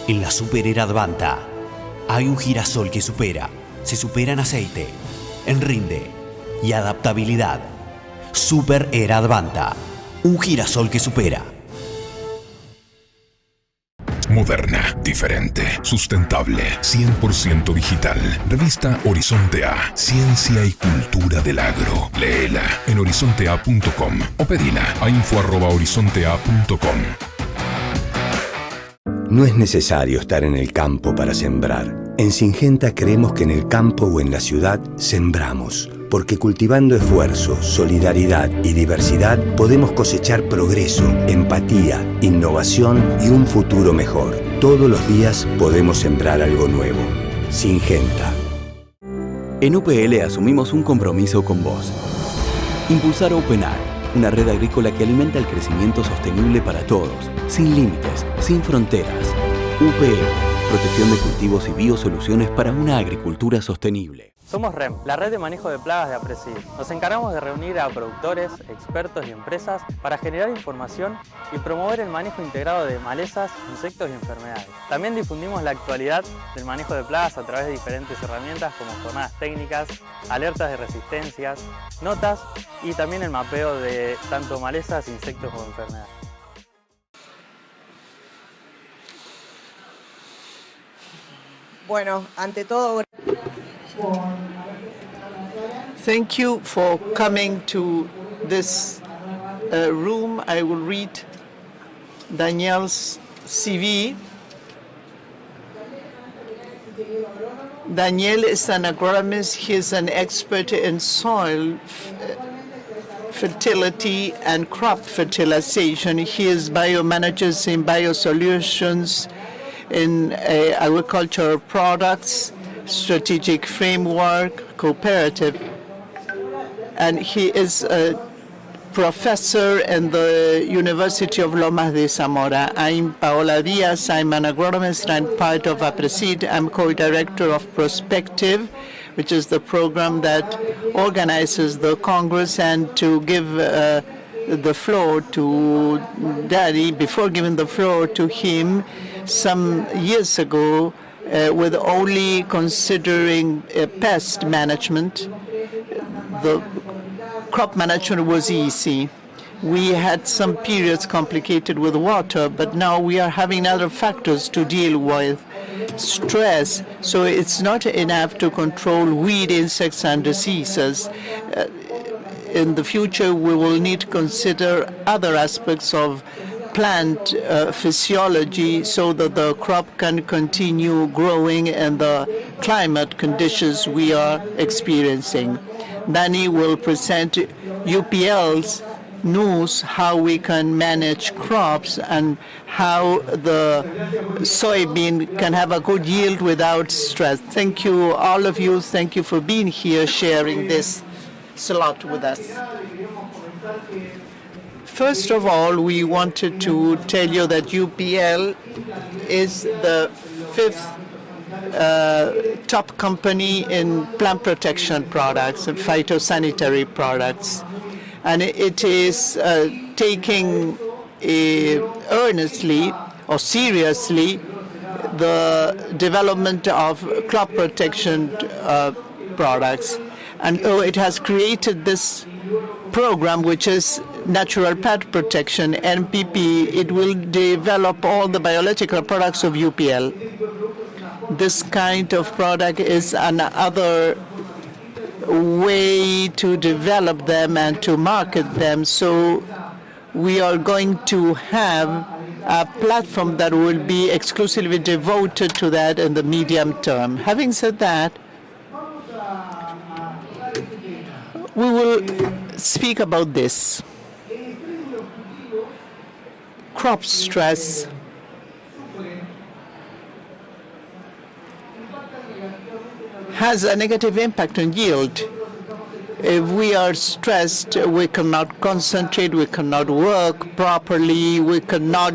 En la Super Era Advanta hay un girasol que se supera en aceite, en rinde y adaptabilidad. Super Era Advanta, un girasol que supera. Moderna, diferente, sustentable, 100% digital. Revista Horizonte A, Ciencia y Cultura del Agro. Léela en horizontea.com o pedila a info@horizontea.com. No es necesario estar en el campo para sembrar. En Syngenta creemos que en el campo o en la ciudad sembramos, porque cultivando esfuerzo, solidaridad y diversidad podemos cosechar progreso, empatía, innovación y un futuro mejor. Todos los días podemos sembrar algo nuevo. Syngenta. En UPL asumimos un compromiso con vos. Impulsar OpenAg, una red agrícola que alimenta el crecimiento sostenible para todos, sin límites, sin fronteras. UPL, protección de cultivos y biosoluciones para una agricultura sostenible. Somos REM, la red de manejo de plagas de APRESID. Nos encargamos de reunir a productores, expertos y empresas para generar información y promover el manejo integrado de malezas, insectos y enfermedades. También difundimos la actualidad del manejo de plagas a través de diferentes herramientas como jornadas técnicas, alertas de resistencias, notas y también el mapeo de tanto malezas, insectos como enfermedades. Bueno, ante todo, thank you for coming to this room. I will read Daniel's CV. Daniel is an agronomist. He is an expert in soil fertility and crop fertilization. He is biomanager in biosolutions, in agricultural products, strategic framework, cooperative. And he is a professor in the University of Lomas de Zamora. I'm Paola Diaz. I'm an agronomist and part of APRESID. I'm co-director of Prospective, which is the program that organizes the Congress. And to give the floor to Daddy, before giving the floor to him, some years ago, with only considering pest management, the crop management was easy. We had some periods complicated with water, but now we are having other factors to deal with. Stress, so it's not enough to control weed, insects, and diseases. In the future, we will need to consider other aspects of plant physiology so that the crop can continue growing in the climate conditions we are experiencing. Danny will present UPL's news, how we can manage crops and how the soybean can have a good yield without stress. Thank you, all of you. Thank you for being here, sharing this slot with us. First of all, we wanted to tell you that UPL is the fifth top company in plant protection products and phytosanitary products. And it is taking earnestly or seriously the development of crop protection products. And it has created this program, which is Natural Pet Protection, NPP. It will develop all the biological products of UPL. This kind of product is another way to develop them and to market them. So we are going to have a platform that will be exclusively devoted to that in the medium term. Having said that, we will speak about this. Crop stress has a negative impact on yield. If we are stressed, we cannot concentrate, we cannot work properly, we cannot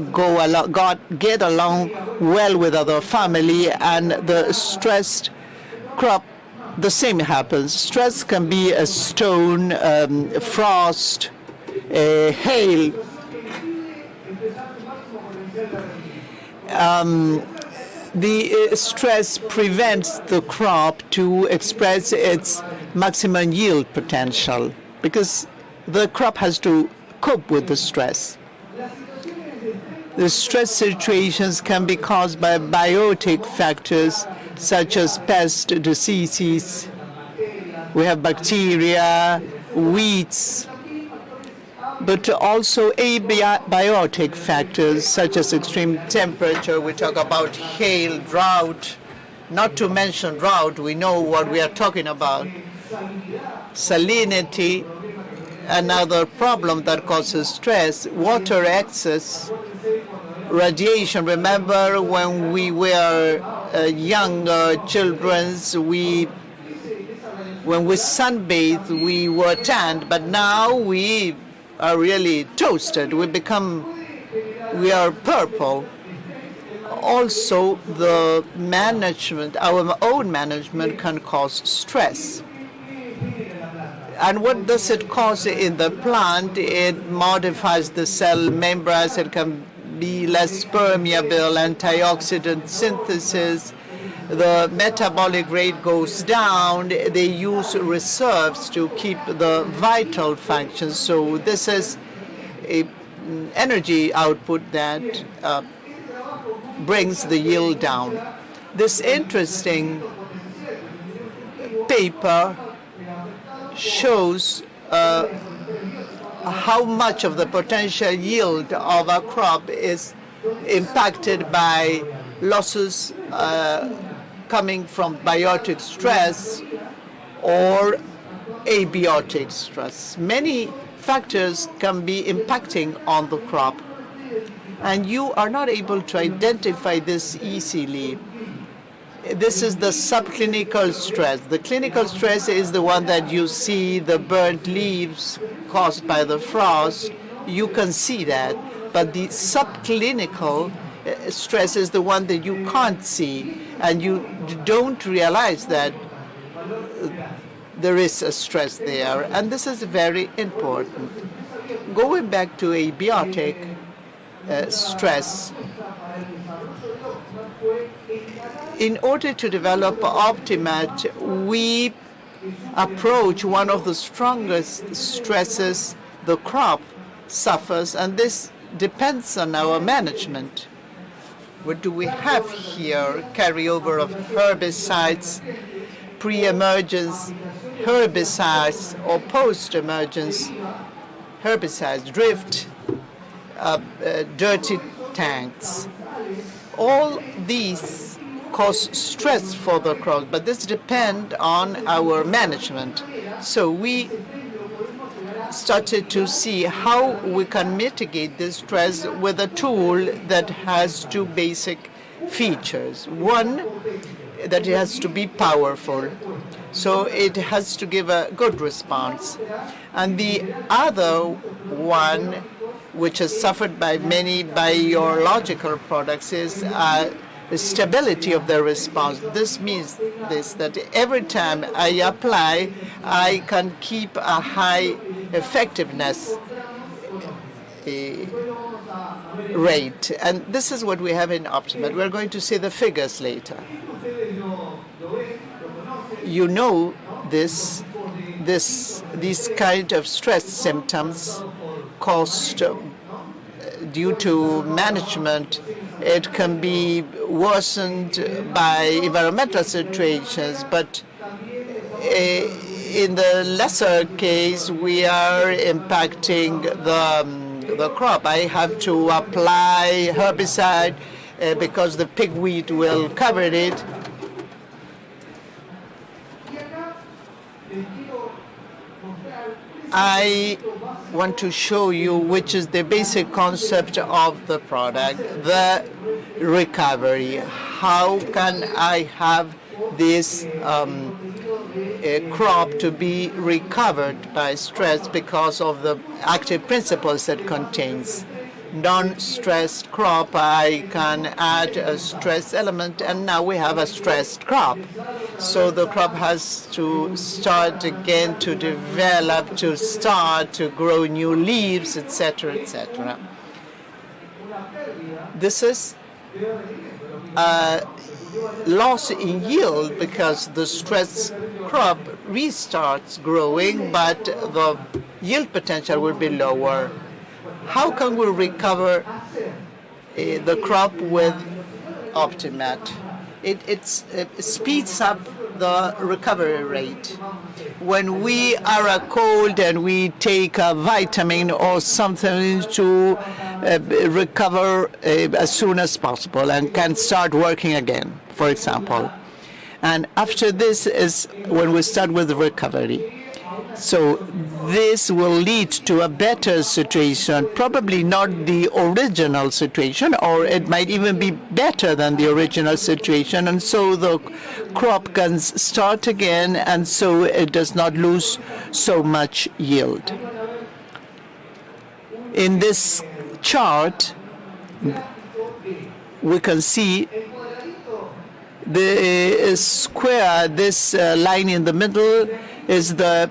get along well with our family, and the stressed crop, the same happens. Stress can be a stone, frost, hail. The stress prevents the crop to express its maximum yield potential because the crop has to cope with the stress. The stress situations can be caused by biotic factors such as pest diseases. We have bacteria, weeds, but also abiotic factors such as extreme temperature. We talk about hail, drought. Not to mention drought, we know what we are talking about. Salinity, another problem that causes stress, water excess, radiation. Remember when we were young children, when we sunbathed, we were tanned, but now we are really toasted. We are purple. Also, the management, our own management, can cause stress. And what does it cause in the plant? It modifies the cell membranes. It can be less permeable, antioxidant synthesis. The metabolic rate goes down. They use reserves to keep the vital functions. So this is a energy output that brings the yield down. This interesting paper shows how much of the potential yield of a crop is impacted by losses coming from biotic stress or abiotic stress. Many factors can be impacting on the crop, and you are not able to identify this easily. This is the subclinical stress. The clinical stress is the one that you see, the burnt leaves caused by the frost. You can see that. But the subclinical stress is the one that you can't see, and you don't realize that there is a stress there. And this is very important. Going back to abiotic stress, in order to develop Optimat, we approach one of the strongest stresses the crop suffers, and this depends on our management. What do we have here? Carryover of herbicides, pre-emergence herbicides or post-emergence herbicides, drift, dirty tanks. All these cause stress for the crop, but this depends on our management. So we started to see how we can mitigate this stress with a tool that has two basic features. One, that it has to be powerful, so it has to give a good response. And the other one, which is suffered by many biological products, is the stability of the response. This means that every time I apply, I can keep a high effectiveness rate. And this is what we have in Optimat. We're going to see the figures later. You know these kind of stress symptoms caused due to management. It can be worsened by environmental situations, but in the lesser case, we are impacting the crop. I have to apply herbicide because the pigweed will cover it. I want to show you which is the basic concept of the product, the recovery. How can I have this crop to be recovered by stress because of the active principles that contains? Non-stressed crop, I can add a stress element, and now we have a stressed crop. So the crop has to start again to develop, to start to grow new leaves, etc., etc. This is loss in yield because the stressed crop restarts growing, but the yield potential will be lower. How can we recover the crop with Optimat? It speeds up the recovery rate. When we are a cold and we take a vitamin or something to recover as soon as possible and can start working again, for example. And after this is when we start with the recovery. So this will lead to a better situation, probably not the original situation, or it might even be better than the original situation. And so the crop can start again, and so it does not lose so much yield. In this chart, we can see the square, this line in the middle is the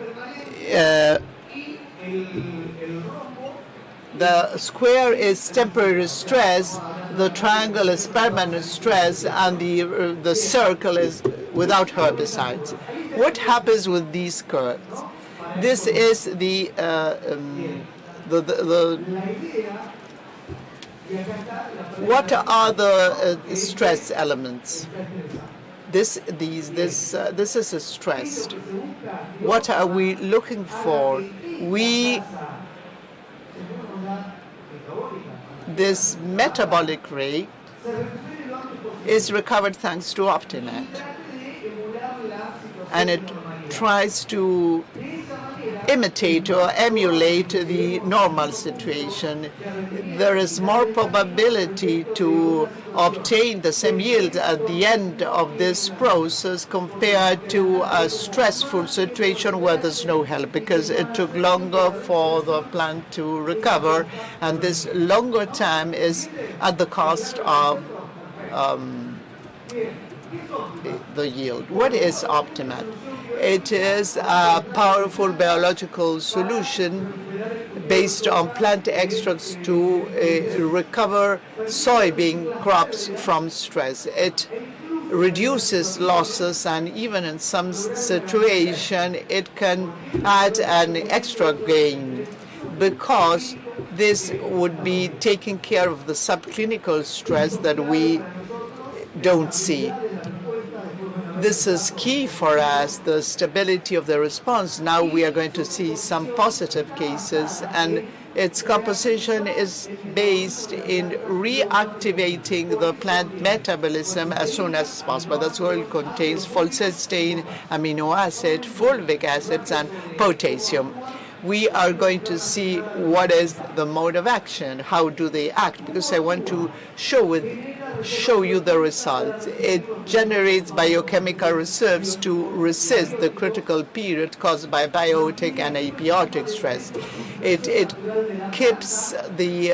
square is temporary stress, the triangle is permanent stress, and the circle is without herbicides. What happens with these curves? This is what are the stress elements? This is a stress. What are we looking for? This metabolic rate is recovered thanks to Optimat, and it tries to imitate or emulate the normal situation. There is more probability to obtain the same yield at the end of this process compared to a stressful situation where there's no help, because it took longer for the plant to recover, and this longer time is at the cost of the yield. What is Optimat? It is a powerful biological solution based on plant extracts to recover soybean crops from stress. It reduces losses, and even in some situation it can add an extra gain, because this would be taking care of the subclinical stress that we don't see. This is key for us, the stability of the response. Now we are going to see some positive cases, and its composition is based in reactivating the plant metabolism as soon as possible. That's why it contains phosphates, amino acid, fulvic acids, and potassium. We are going to see what is the mode of action, how do they act, because I want to show you the results. It generates biochemical reserves to resist the critical period caused by biotic and abiotic stress. It keeps the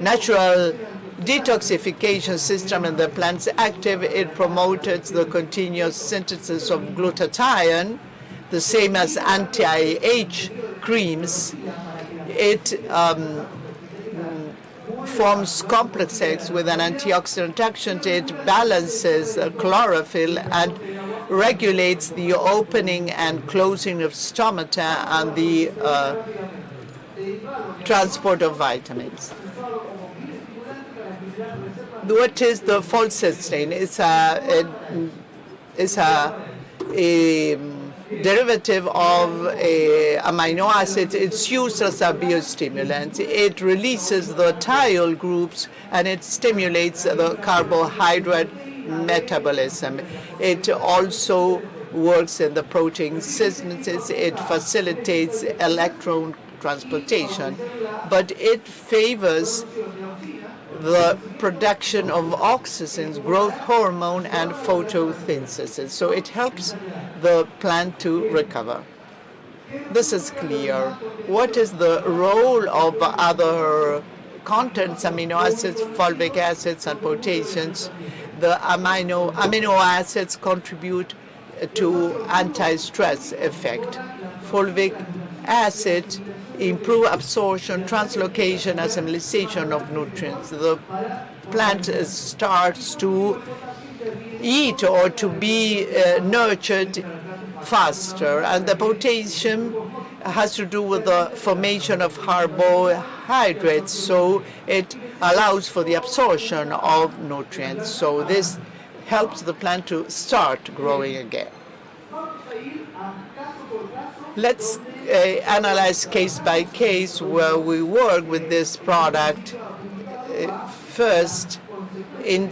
natural detoxification system in the plants active. It promotes the continuous synthesis of glutathione, the same as anti-age creams. It forms complexes with an antioxidant action. It balances chlorophyll and regulates the opening and closing of stomata and the transport of vitamins. What is the phosphates? It's a derivative of amino acids. It's used as a biostimulant. It releases the thiol groups, and it stimulates the carbohydrate metabolism. It also works in the protein synthesis. It facilitates electron transportation, but it favors the production of oxytocin, growth hormone, and photosynthesis. So it helps the plant to recover. This is clear. What is the role of other contents, amino acids, fulvic acids, and potassiums? The amino acids contribute to anti-stress effect. Fulvic acid improve absorption, translocation, assimilation of nutrients. The plant starts to eat or to be nurtured faster. And the potassium has to do with the formation of carbohydrates, so it allows for the absorption of nutrients. So this helps the plant to start growing again. Let's analyze case by case where we work with this product. First, in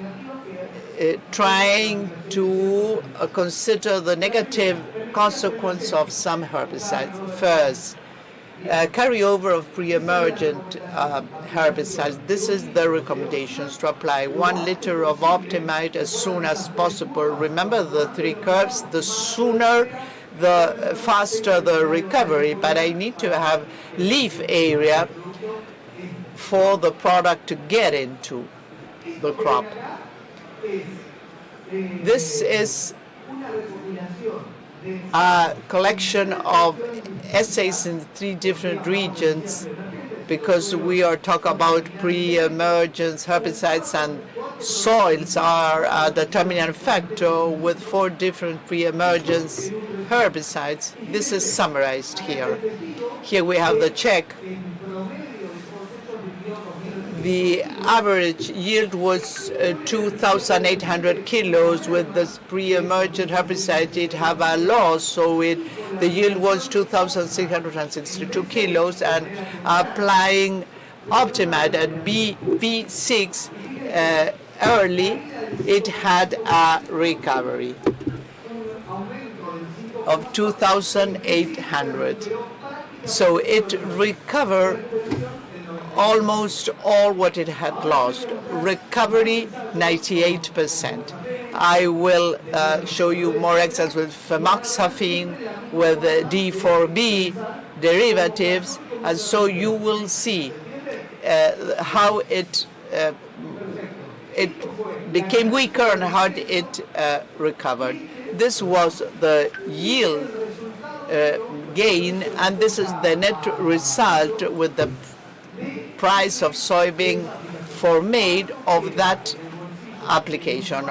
trying to consider the negative consequence of some herbicides. First, carryover of pre-emergent herbicides. This is the recommendations to apply 1 liter of Optimat as soon as possible. Remember the 3 curves, the sooner the faster the recovery, but I need to have leaf area for the product to get into the crop. This is a collection of essays in 3 different regions, because we are talking about pre-emergence herbicides, and soils are a determinant factor with 4 different pre-emergence herbicides. This is summarized here. Here we have the check. The average yield was 2,800 kilos. With this pre-emergent herbicide, it have a loss, so the yield was 2,662 kilos, and applying Optimat at BV6 early, it had a recovery of 2,800. So it recovered almost all what it had lost. Recovery 98%. I will show you more examples with femoxaphene, with D4B derivatives, and so you will see how it became weaker and how it recovered. This was the yield gain, and this is the net result with the price of soybean for made of that application.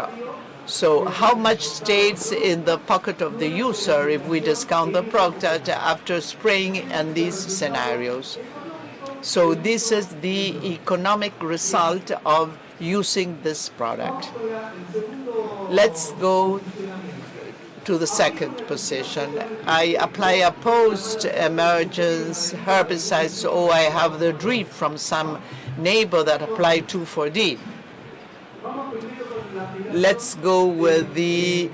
So how much stays in the pocket of the user if we discount the product after spraying in these scenarios? So this is the economic result of using this product. Let's go to the second position. I apply a post-emergence herbicide, so I have the drift from some neighbor that applied 2,4-D. Let's go with the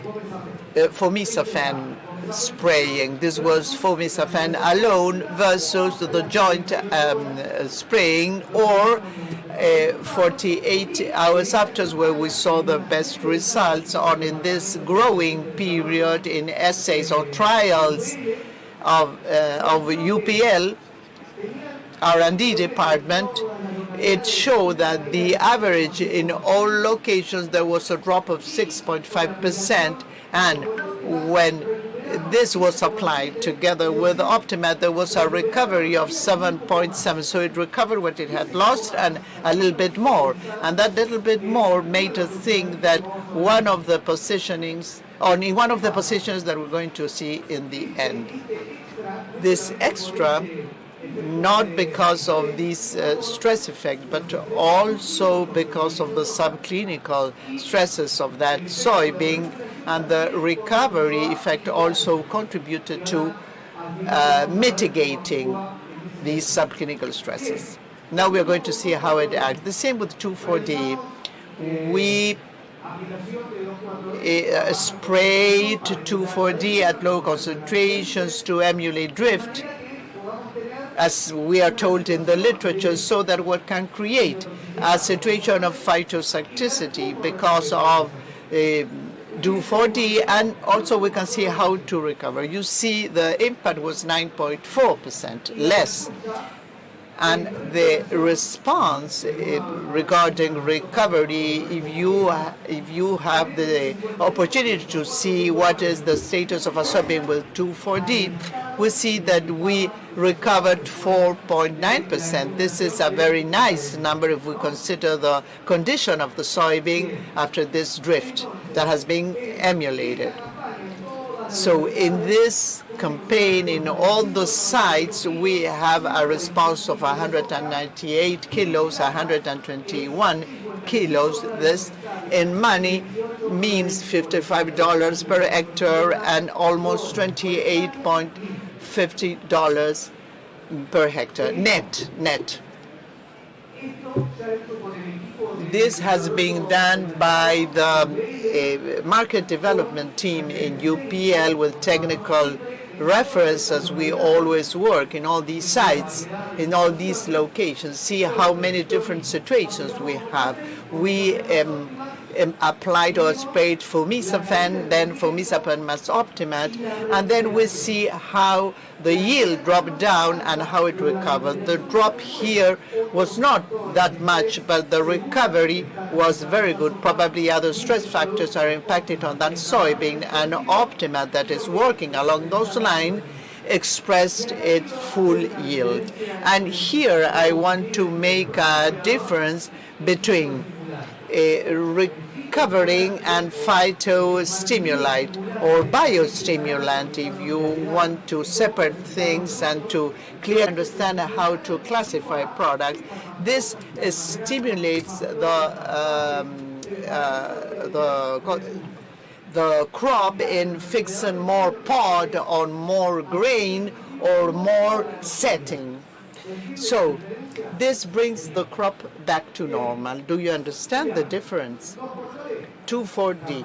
fomisafen spraying. This was fomisafen alone versus the joint spraying, or 48 hours after, where we saw the best results on in this growing period in essays or trials of UPL R&D department. It showed that the average in all locations there was a drop of 6.5%, and when this was applied together with Optimat, there was a recovery of 7.7. So it recovered what it had lost and a little bit more. And that little bit more made us think that one of the positionings, only one of the positions that we're going to see in the end. This extra, not because of these stress effects, but also because of the subclinical stresses of that soybean, and the recovery effect also contributed to mitigating these subclinical stresses. Now we are going to see how it acts. The same with 2,4-D. We sprayed 2,4-D at low concentrations to emulate drift, as we are told in the literature, so that what can create a situation of phytotoxicity because of do 4D, and also we can see how to recover. You see the impact was 9.4% less. And the response regarding recovery, if you have the opportunity to see what is the status of a soybean with 2,4-D, we see that we recovered 4.9%. This is a very nice number if we consider the condition of the soybean after this drift that has been emulated. So in this campaign, in all the sites, we have a response of 198 kilos, 121 kilos. This in money means $55 per hectare and almost $28.50 per hectare net. This has been done by the market development team in UPL with technical reference, as we always work in all these sites, in all these locations, see how many different situations we have. We applied or sprayed Fumisafen, then Fumisafen plus Optimat, and then we see how the yield dropped down and how it recovered. The drop here was not that much, but the recovery was very good. Probably other stress factors are impacted on that soybean, and Optimat that is working along those lines expressed its full yield. And here I want to make a difference between recovering and phytostimulant or biostimulant, if you want to separate things and to clearly understand how to classify products. This stimulates the crop in fixing more pod on more grain or more setting. So this brings the crop back to normal. Do you understand the difference? 2,4-D,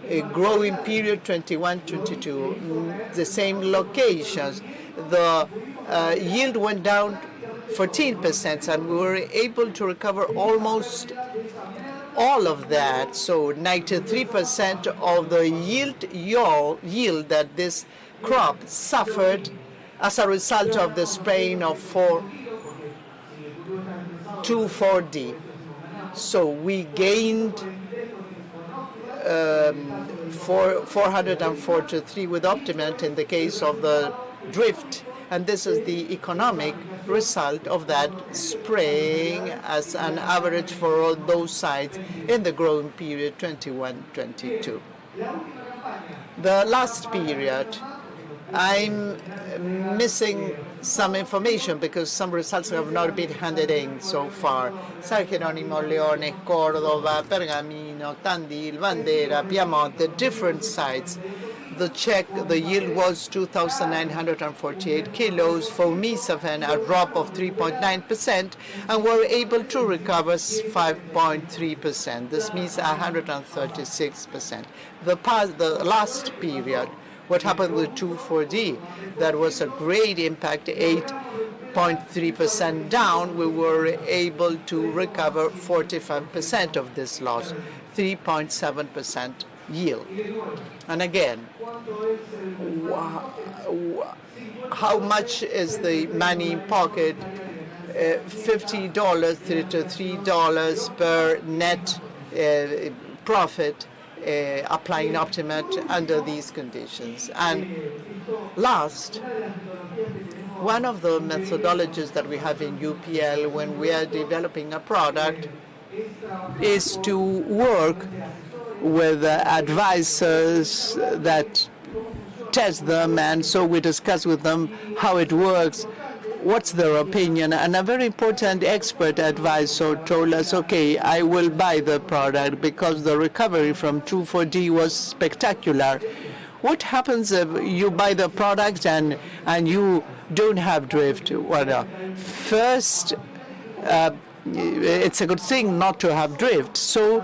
a growing period 21-22, the same locations. The yield went down 14%, and we were able to recover almost all of that. So 93% of the yield that this crop suffered as a result of the spraying of 2,4-D. So we gained 443 with Optimat in the case of the drift, and this is the economic result of that spraying as an average for all those sites in the growing period 21-22. The last period, I'm missing some information because some results have not been handed in so far. San Jerónimo, Leones, Córdoba, Pergamino, Tandil, Bandera, Piemonte, different sites. The yield was 2,948 kilos. For Fumisafen, a drop of 3.9%, and were able to recover 5.3%. This means 136%. The last period, what happened with 2,4-D? That was a great impact, 8.3% down. We were able to recover 45% of this loss, 3.7% yield. And again, how much is the money in pocket? $50 to $3 per net profit. Applying Optimat under these conditions. And last, one of the methodologies that we have in UPL when we are developing a product is to work with advisors that test them, and so we discuss with them how it works, what's their opinion. And a very important expert advisor told us, okay, I will buy the product because the recovery from 2,4-D was spectacular. What happens if you buy the product and you don't have drift? Well, first, it's a good thing not to have drift. So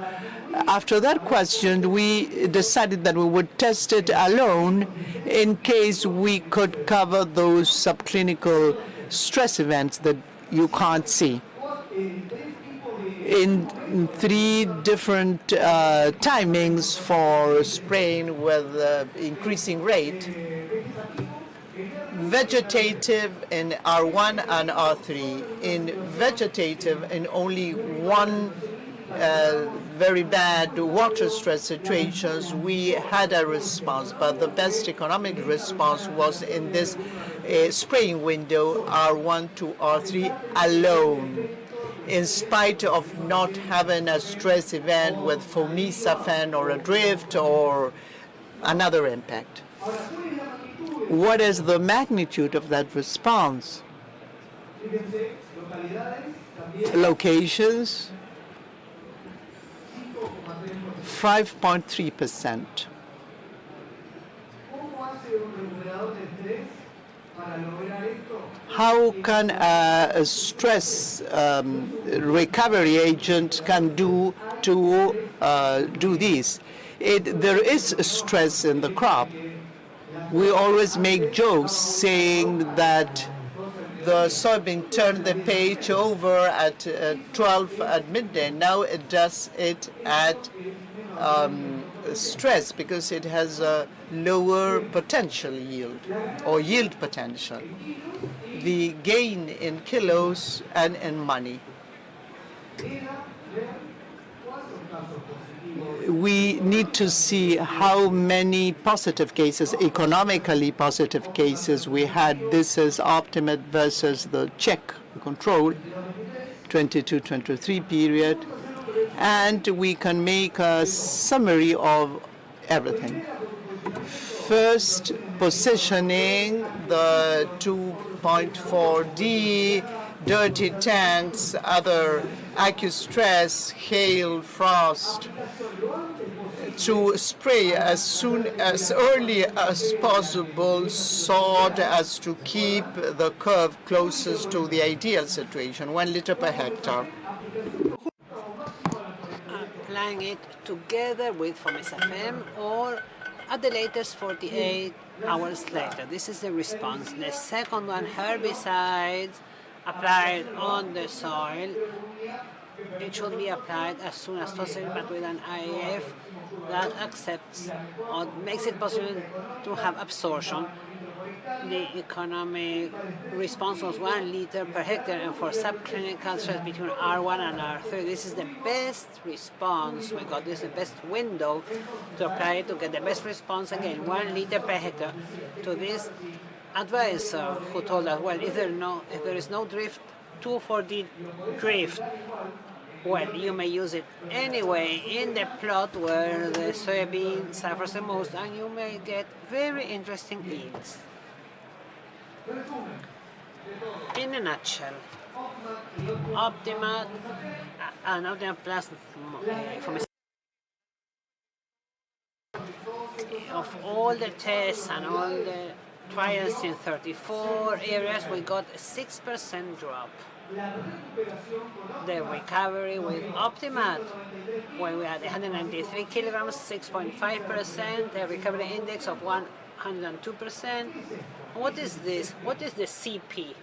after that question, we decided that we would test it alone in case we could cover those subclinical stress events that you can't see. In 3 different timings for spraying with increasing rate, vegetative in R1 and R3. In vegetative, in only one very bad water stress situations, we had a response, but the best economic response was in this spraying window, R1 to R3 alone, in spite of not having a stress event with FOMISA fan or a drift or another impact. What is the magnitude of that response? Locations, 5.3%. How can a stress recovery agent can do this? There is stress in the crop. We always make jokes saying that the soybean turned the page over at 12 at midday. Now it does it at stress because it has a lower potential yield or yield potential. The gain in kilos and in money. We need to see how many positive cases, economically positive cases we had. This is Optimat versus the Czech control, 22-23 period. And we can make a summary of everything. First, positioning the 2.4D, dirty tanks, other acute stress, hail, frost, to spray as early as possible, so as to keep the curve closest to the ideal situation, 1 liter per hectare. Applying it together with FOMISA or at the latest 48 hours later. This is the response. The second one, herbicides applied on the soil. It should be applied as soon as possible, but with an IAF that accepts or makes it possible to have absorption. The economic response was 1 liter per hectare, and for subclinical stress between R1 and R3, this is the best response we got. This is the best window to apply it to get the best response. Again, 1 liter per hectare. To this advisor who told us, well, if there is no drift, 2,4-D drift, well, you may use it anyway in the plot where the soybean suffers the most, and you may get very interesting yields. In a nutshell, Optimat and Optimat Plus of all the tests and all the trials in 34 areas, we got a 6% drop. The recovery with Optimat, when we had 193 kilograms, 6.5%, a recovery index of 102%. What is this? What is the CP?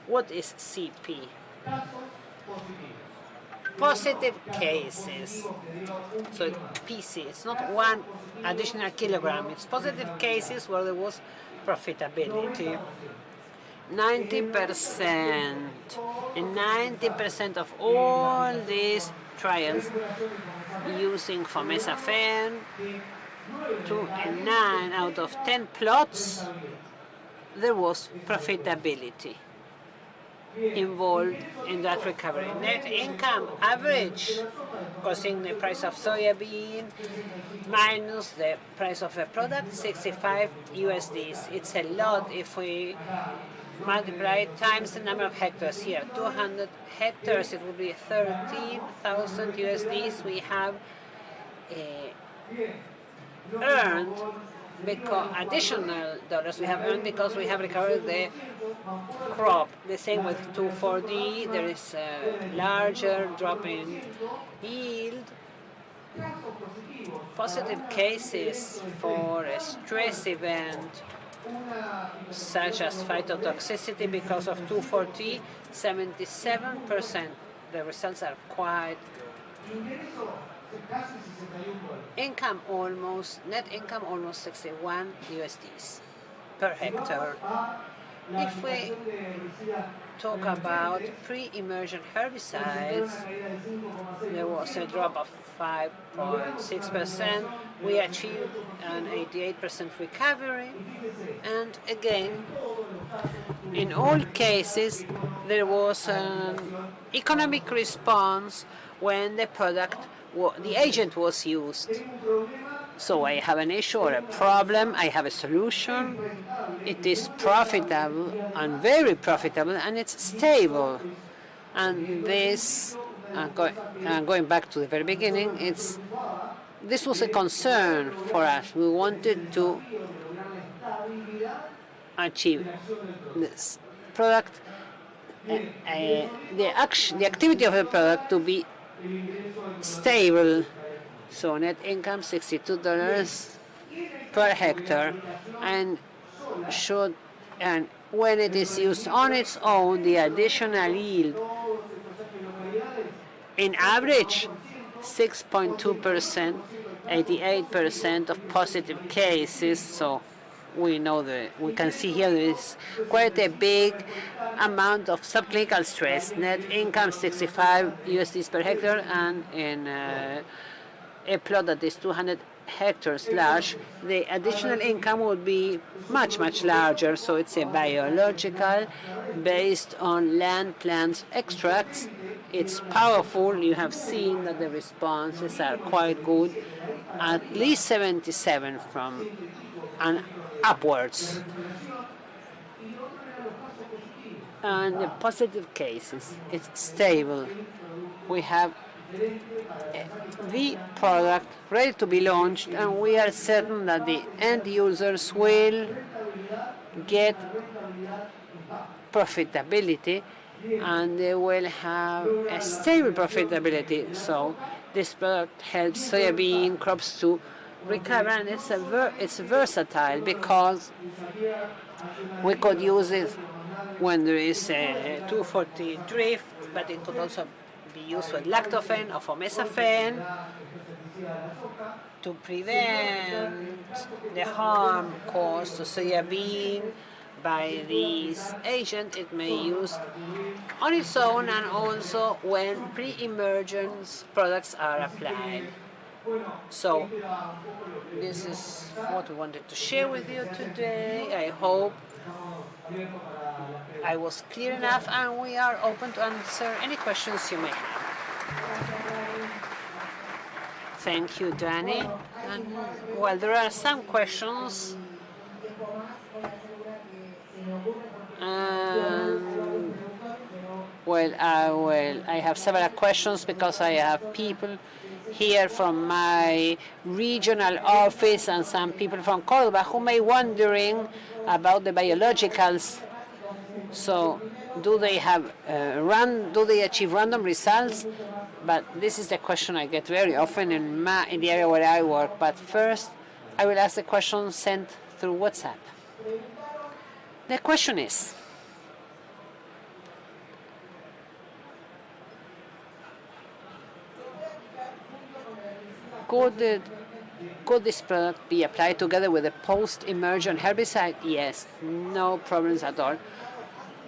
What is CP? Positive cases. So PC, it's not 1 additional kilogram. It's positive cases where there was profitability. 90%. In 90% of all these trials using FOMISA, 9 out of 10 plots, there was profitability involved in that recovery. Net income average, costing the price of soybean minus the price of the product, 65 USDs. It's a lot if we multiply it times the number of hectares here. 200 hectares, it would be 13,000 USDs we have earned, because additional dollars we have earned because we have recovered the crop. The same with 2,4-D, there is a larger drop in yield. Positive cases for a stress event such as phytotoxicity because of 2,4-D, 77%. The results are quite. Net income almost 61 USDs per hectare. If we talk about pre-emergent herbicides, there was a drop of 5.6%. We achieved an 88% recovery, and again, in all cases, there was an economic response when the the agent was used. So I have an issue or a problem, I have a solution, it is profitable and very profitable, and it's stable. And this, going back to the very beginning, this was a concern for us. We wanted to achieve this product, the activity of the product to be stable. So net income $62 per hectare, and when it is used on its own, the additional yield, in average, 6.2%, 88% of positive cases. So we can see here there is quite a big amount of subclinical stress. Net income $65 per hectare, and in a plot that is 200 hectares large, the additional income would be much, much larger. So it's a biological based on land plants extracts. It's powerful. You have seen that the responses are quite good, at least 77 from and upwards. And the positive cases, it's stable. We have the product ready to be launched, and we are certain that the end users will get profitability, and they will have a stable profitability. So this product helps soybean crops to recover, and it's versatile because we could use it when there is a 240 drift, but it could also be used with lactofen or fomesafen to prevent the harm caused to soybean by this agent. It may be used on its own and also when pre-emergence products are applied. So this is what we wanted to share with you today. I hope I was clear enough, and we are open to answer any questions you may have. Thank you, Danny. And well, there are some questions. I have several questions because I have people here from my regional office and some people from Córdoba who may be wondering about the biologicals. So, do they achieve random results? But this is the question I get very often in the area where I work. But first, I will ask the question sent through WhatsApp. The question is, could this product be applied together with a post-emergent herbicide? Yes, no problems at all.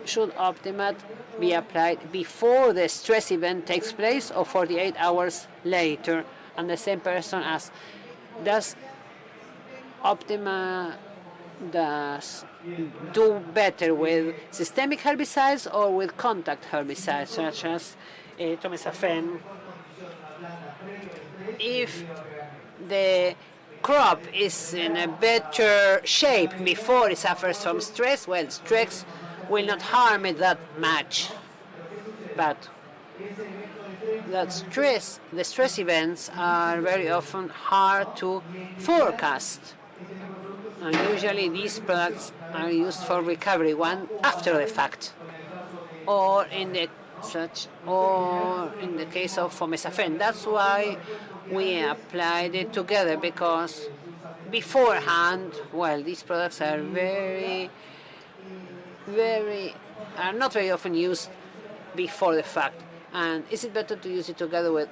Should Optimat be applied before the stress event takes place or 48 hours later? And the same person asks, does Optimat do better with systemic herbicides or with contact herbicides such as tomesafen? If the crop is in a better shape before it suffers from stress, well, stress will not harm it that much. But the stress events are very often hard to forecast. And usually these products are used for recovery after the fact. Or in the case of fomesafen. That's why we applied it together, because beforehand, well, these products are not very often used before the fact. And is it better to use it together with?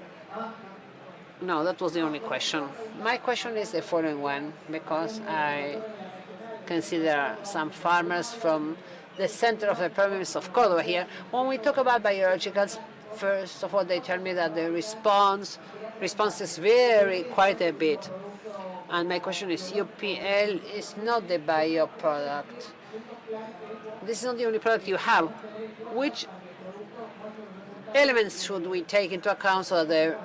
No, that was the only question. My question is the following one, because I consider some farmers from the center of the problem is of Córdoba here. When we talk about biologicals, first of all, they tell me that the responses vary quite a bit. And my question is, UPL is not the bio product. This is not the only product you have. Which elements should we take into account so that the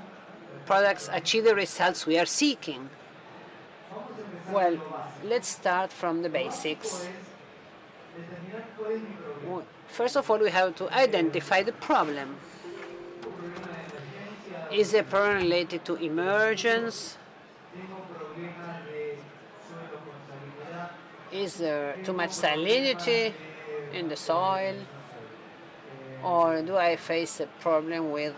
products achieve the results we are seeking? Well, let's start from the basics. First of all, we have to identify the problem. Is the problem related to emergence? Is there too much salinity in the soil? Or do I face a problem with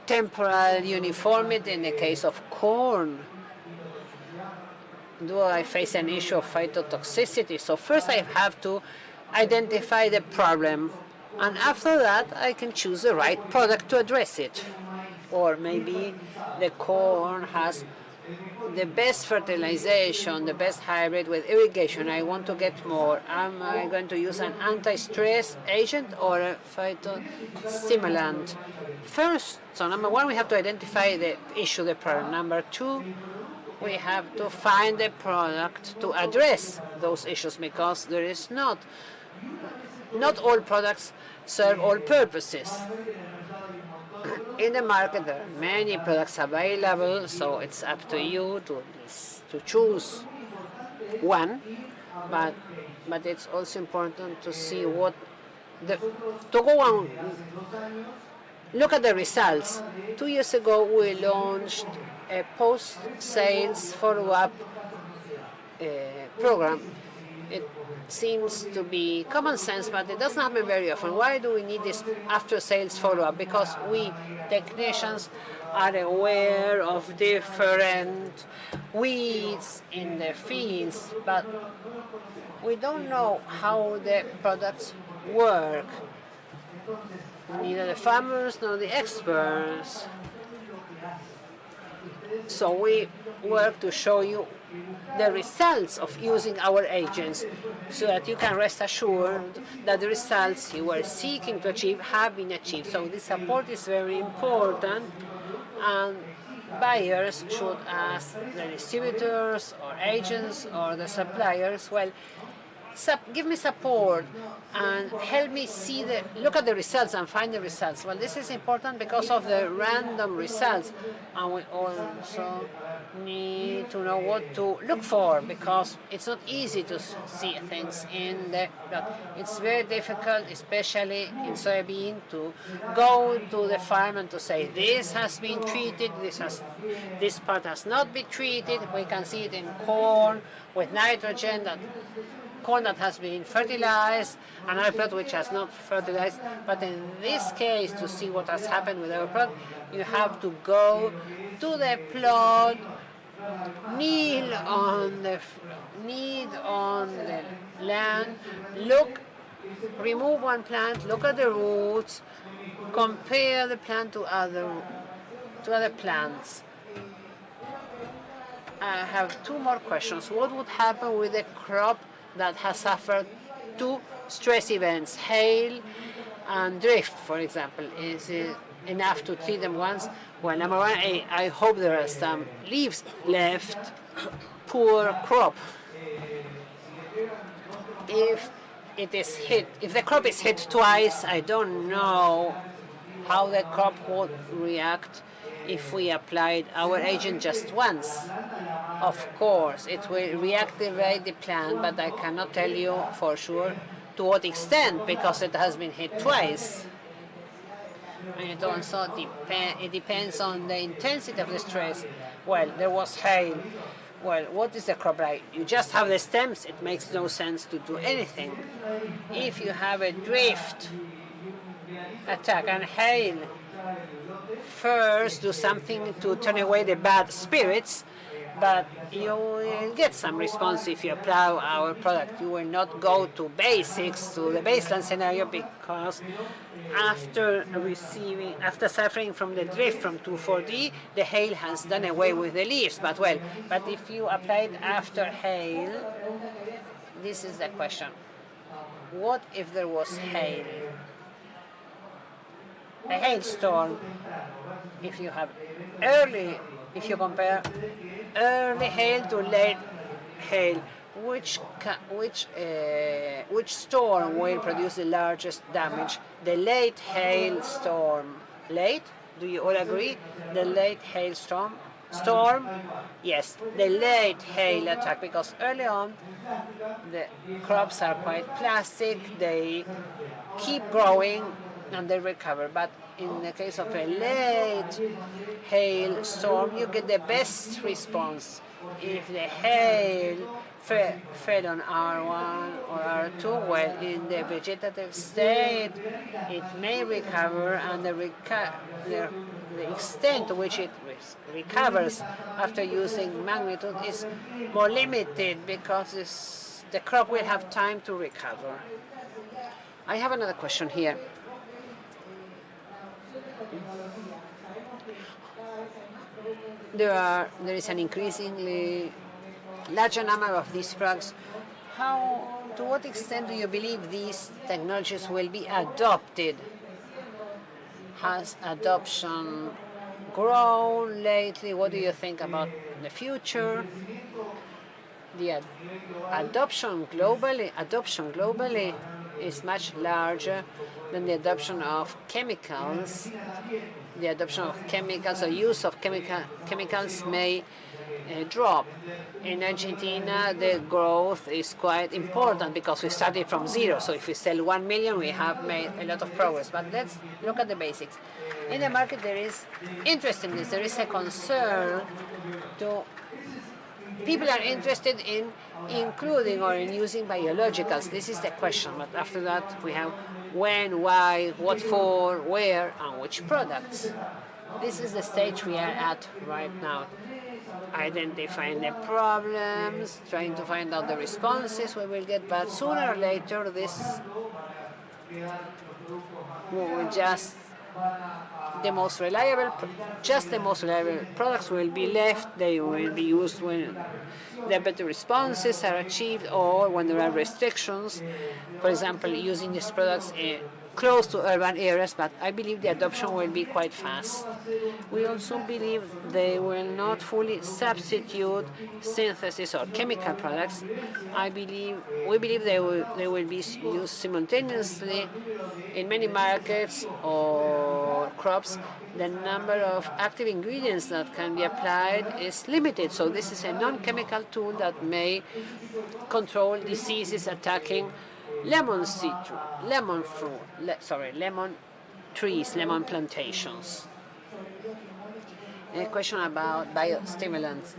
temporal uniformity in the case of corn? Do I face an issue of phytotoxicity? So first I have to identify the problem, and after that I can choose the right product to address it. Or maybe the corn has the best fertilization, the best hybrid with irrigation. I want to get more. Am I going to use an anti-stress agent or a phytostimulant? First, so number one, we have to identify the issue, the problem. Number two, we have to find the product to address those issues, because there is not all products serve all purposes. In the market, there are many products available, so it's up to you to choose one. But it's also important to see look at the results. 2 years ago, we launched a post-sales follow-up program. It seems to be common sense, but it doesn't happen very often. Why do we need this after-sales follow-up? Because we technicians are aware of different weeds in the fields, but we don't know how the products work. Neither the farmers nor the experts. So we work to show you the results of using our agents, so that you can rest assured that the results you were seeking to achieve have been achieved. So this support is very important, and buyers should ask the distributors or agents or the suppliers, well, give me support and help me look at the results and find the results. Well, this is important because of the random results, and we also need to know what to look for, because it's not easy to see things in the plot. It's very difficult, especially in soybean, to go to the farm and to say this has been treated, this part has not been treated. We can see it in corn with nitrogen, corn that has been fertilized, another plot which has not fertilized. But in this case, to see what has happened with our plot, you have to go to the plot, kneel on the land, remove one plant, look at the roots, compare the plant to other plants. I have two more questions. What would happen with a crop that has suffered two stress events, hail and drift, for example? Is it enough to treat them once? Well, number one, I hope there are some leaves left. Poor crop. If the crop is hit twice, I don't know how the crop would react if we applied our agent just once. Of course, it will reactivate the plant, but I cannot tell you for sure to what extent, because it has been hit twice. And it also depends on the intensity of the stress. Well, there was hail. Well, what is the crop like? You just have the stems, it makes no sense to do anything. If you have a drift attack and hail, first do something to turn away the bad spirits, but you will get some response if you apply our product. You will not go to basics, to the baseline scenario, because after suffering from the drift from 2,4-D, the hail has done away with the leaves. But if you apply it after hail, this is the question. What if there was hail? A hailstorm, if you compare early hail to late hail, which storm will produce the largest damage? The late hailstorm. Late? Do you all agree? The late hailstorm? Storm? Yes, the late hail attack, because early on the crops are quite plastic, they keep growing and they recover. But in the case of a late hailstorm, you get the best response. If the hail fell on R1 or R2, well, in the vegetative state, it may recover, and the extent to which it recovers after using magnitude is more limited, because the crop will have time to recover. I have another question here. There is an increasingly larger number of these products. To what extent do you believe these technologies will be adopted? Has adoption grown lately? What do you think about the future? The adoption globally is much larger than the adoption of chemicals. The adoption of chemicals or use of chemicals may drop. In Argentina, the growth is quite important because we started from zero. So if we sell 1 million, we have made a lot of progress. But let's look at the basics. In the market, there is interest in this. There is a concern people are interested in including or in using biologicals. This is the question. But after that, we have when, why, what for, where, and which products. This is the stage we are at right now. Identifying the problems, trying to find out the responses we will get, but sooner or later this will the most reliable products will be left. They will be used when the better responses are achieved or when there are restrictions. For example, using these products close to urban areas, but I believe the adoption will be quite fast. We also believe they will not fully substitute synthesis or chemical products. We believe they will be used simultaneously in many markets or crops. The number of active ingredients that can be applied is limited, so this is a non-chemical tool that may control diseases attacking lemon trees, lemon plantations. A question about biostimulants.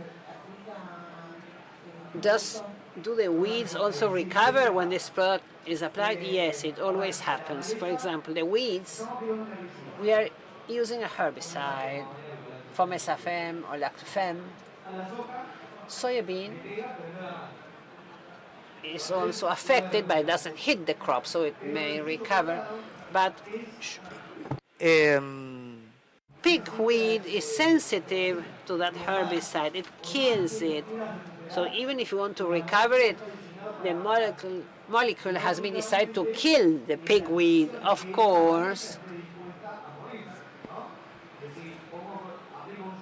Do the weeds also recover when this product is applied? Yes, it always happens. For example, the weeds, we are using a herbicide, Fomesafem or Lactofem. Soybean is also affected, but it doesn't hit the crop, so it may recover. But pigweed is sensitive to that herbicide. It kills it. So even if you want to recover it, the molecule has been decided to kill the pigweed. Of course,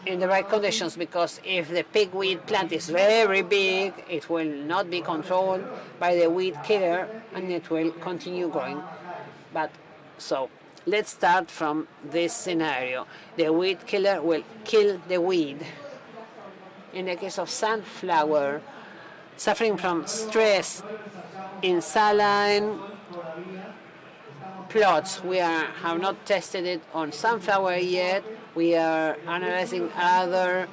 in the right conditions, because if the pigweed plant is very big, it will not be controlled by the weed killer and it will continue growing. But so let's start from this scenario. The weed killer will kill the weed. In the case of sunflower, suffering from stress in saline plots, we have not tested it on sunflower yet. We are analyzing other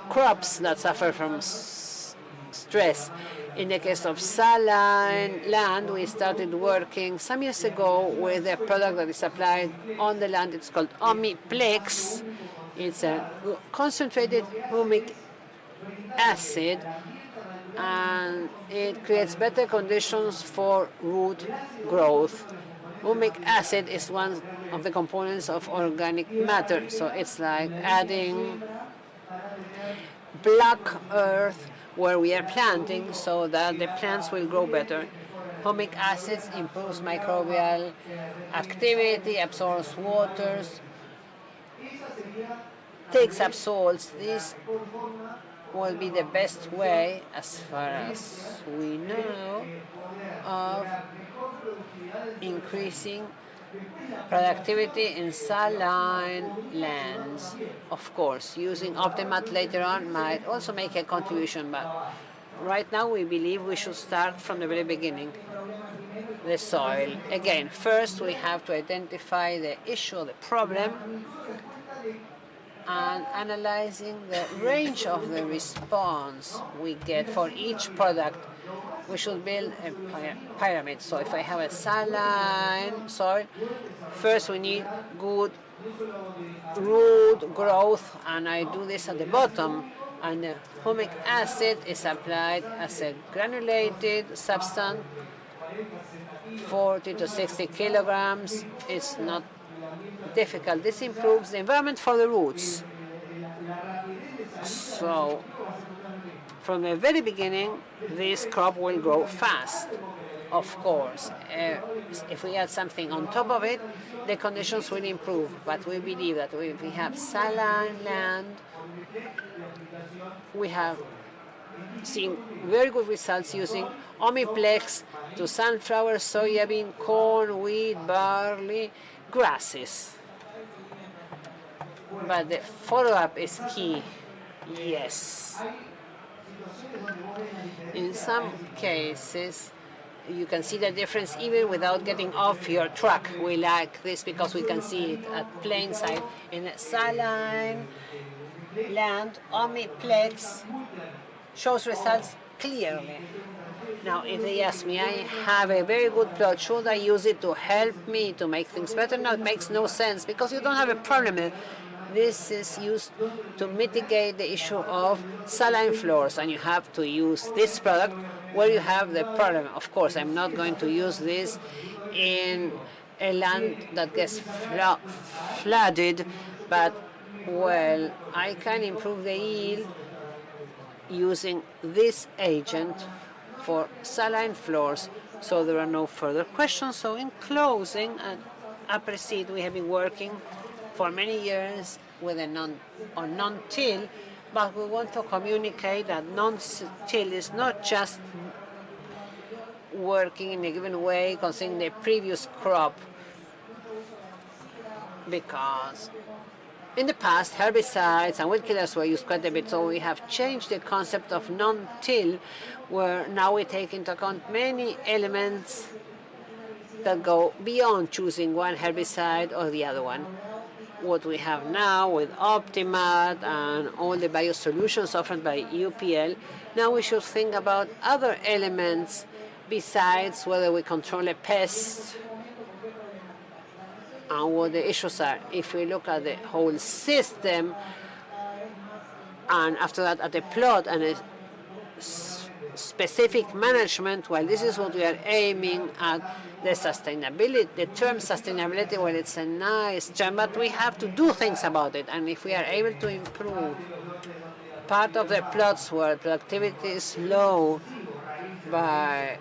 crops that suffer from stress. In the case of saline land, we started working some years ago with a product that is applied on the land. It's called Omiplex. It's a concentrated humic acid, and it creates better conditions for root growth. Humic acid is one of the components of organic matter, so it's like adding black earth where we are planting so that the plants will grow better. Humic acid improves microbial activity, absorbs waters, takes up salts. This will be the best way, as far as we know, of increasing productivity in saline lands. Of course, using Optimat later on might also make a contribution, but right now we believe we should start from the very beginning. The soil. Again, first we have to identify the issue, the problem, and analyzing the range of the response we get for each product. We should build a pyramid. So if I have a saline soil, first we need good root growth, and I do this at the bottom, and the humic acid is applied as a granulated substance, 40 to 60 kilograms. It's not difficult. This improves the environment for the roots. So from the very beginning, this crop will grow fast. Of course, if we add something on top of it, the conditions will improve. But we believe that if we have saline land, we have seen very good results using Omiplex to sunflower, soybean, corn, wheat, barley, grasses. But the follow-up is key. Yes. In some cases, you can see the difference even without getting off your truck. We like this because we can see it at plain sight. In a saline land, Omiplex shows results clearly. Now, if they ask me, I have a very good plot, should I use it to help me to make things better? No, it makes no sense because you don't have a problem. This is used to mitigate the issue of saline floors, and you have to use this product where you have the problem. Of course, I'm not going to use this in a land that gets flooded, but, well, I can improve the yield using this agent for saline floors, so there are no further questions. So in closing, at Apresid, we have been working for many years with a non-till, but we want to communicate that non-till is not just working in a given way concerning the previous crop, because in the past herbicides and weed killers were used quite a bit, so we have changed the concept of non-till, where now we take into account many elements that go beyond choosing one herbicide or the other one. What we have now with Optimat and all the biosolutions offered by UPL, now we should think about other elements besides whether we control a pest and what the issues are. If we look at the whole system, and after that at the plot and a specific management, well, this is what we are aiming at. The sustainability, the term sustainability, well, it's a nice term, but we have to do things about it. And if we are able to improve part of the plots where productivity is low by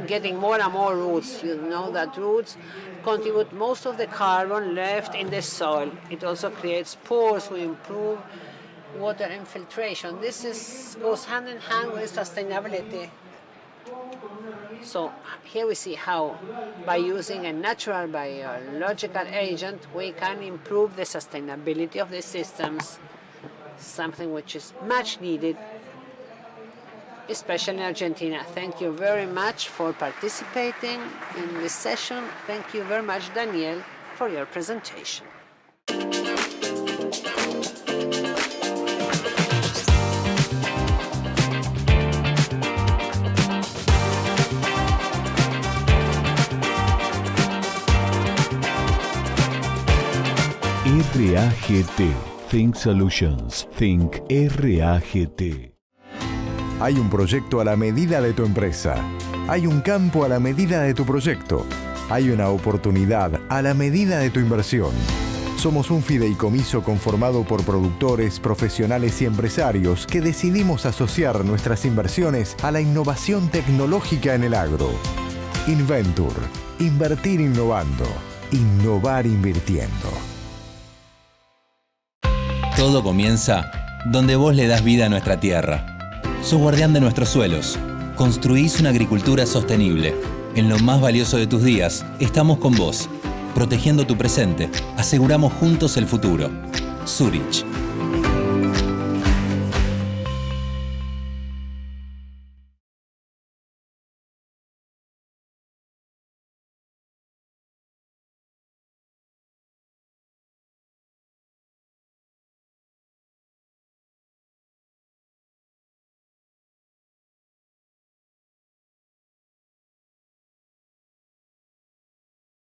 getting more and more roots, you know that roots contribute most of the carbon left in the soil. It also creates pores to improve water infiltration. This goes hand in hand with sustainability. So here we see how, by using a natural biological agent, we can improve the sustainability of the systems, something which is much needed, especially in Argentina. Thank you very much for participating in this session. Thank you very much, Daniel, for your presentation. RAGT, Think Solutions. Think RAGT. Hay un proyecto a la medida de tu empresa. Hay un campo a la medida de tu proyecto. Hay una oportunidad a la medida de tu inversión. Somos un fideicomiso conformado por productores, profesionales y empresarios que decidimos asociar nuestras inversiones a la innovación tecnológica en el agro. Inventur. Invertir innovando. Innovar invirtiendo. Todo comienza donde vos le das vida a nuestra tierra. Sos guardián de nuestros suelos. Construís una agricultura sostenible. En lo más valioso de tus días, estamos con vos. Protegiendo tu presente, aseguramos juntos el futuro. Zurich.